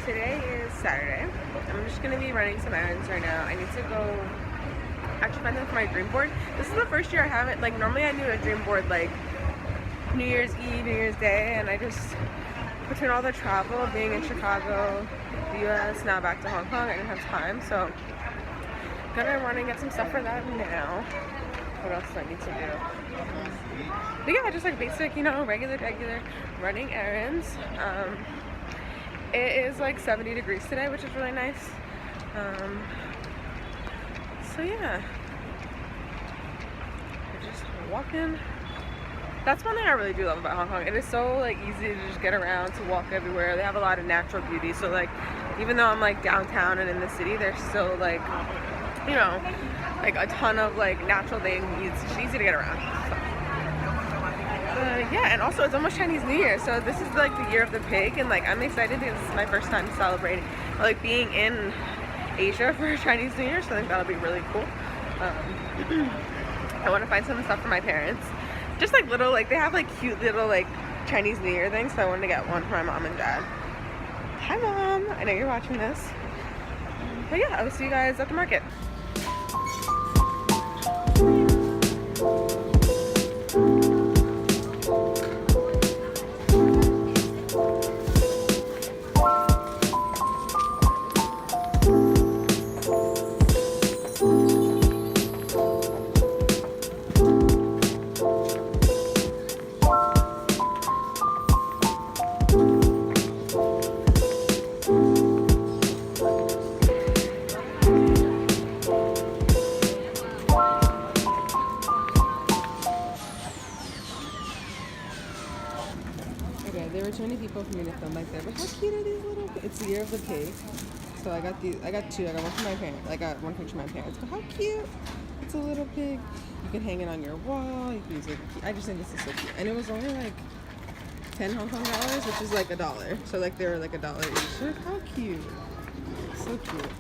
today is Saturday. I'm just gonna be running some errands right now. I need to go actually find them for my dream board. This is the first year I haven't, like normally I do a dream board like New Year's Eve, New Year's Day, and I just, between all the travel, being in Chicago, the US, now back to Hong Kong, I didn't have time, so I'm gonna run and get some stuff for that now. What else do I need to do? But yeah, just like basic, you know, regular running errands. It is like 70 degrees today, which is really nice. So yeah, we're just walking. That's one thing I really do love about Hong Kong. It is so like easy to just get around, to walk everywhere. They have a lot of natural beauty. So like, even though I'm like downtown and in the city, there's still like, you know, like a ton of like natural things. It's just easy to get around. So. Yeah, and also it's almost Chinese New Year, so this is like the year of the pig, and like I'm excited because this is my first time celebrating, like being in Asia for Chinese New Year, so I think that'll be really cool. I want to find some stuff for my parents, just like little, like they have like cute little like Chinese New Year things, so I wanted to get one for my mom and dad. Hi Mom, I know you're watching this. But yeah, I will see you guys at the market. There were too many people for me to film back there, but how cute are these little? It's the year of the pig, so I got these. I got two. I got one for my parents. I got one picture of my parents. But how cute! It's a little pig. You can hang it on your wall. You can use it. I just think this is so cute, and it was only like 10 Hong Kong dollars, which is like $1. So like they were like $1 each. Look how cute! So cute.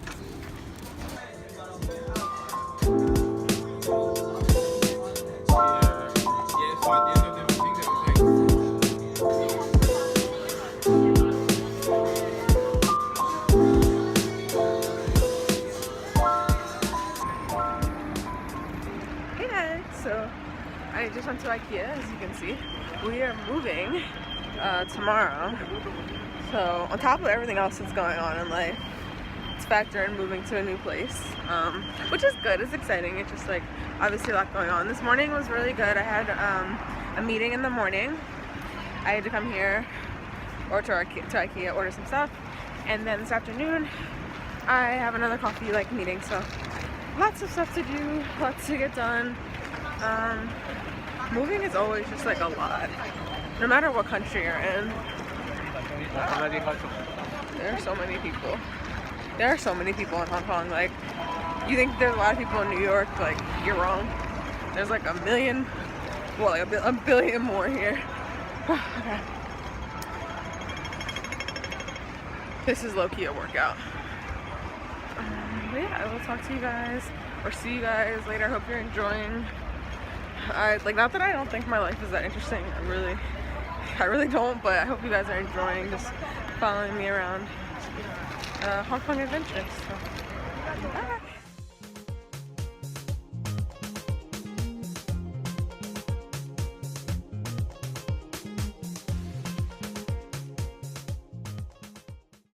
So I just went to IKEA, as you can see. We are moving tomorrow. So on top of everything else that's going on in life, it's factor in moving to a new place, which is good. It's exciting. It's just like obviously a lot going on. This morning was really good. I had a meeting in the morning. I had to come here or to IKEA, order some stuff, and then this afternoon I have another coffee like meeting. So lots of stuff to do, lots to get done. Moving is always just like a lot, no matter what country you're in. There are so many people. There are so many people in Hong Kong. Like, you think there's a lot of people in New York, like, you're wrong. There's like a million, well, like a billion more here. Okay. This is low-key a workout. But yeah, I will talk to you guys, or see you guys later. I hope you're enjoying. Not that I don't think my life is that interesting. I really don't, but I hope you guys are enjoying just following me around Hong Kong adventures. So.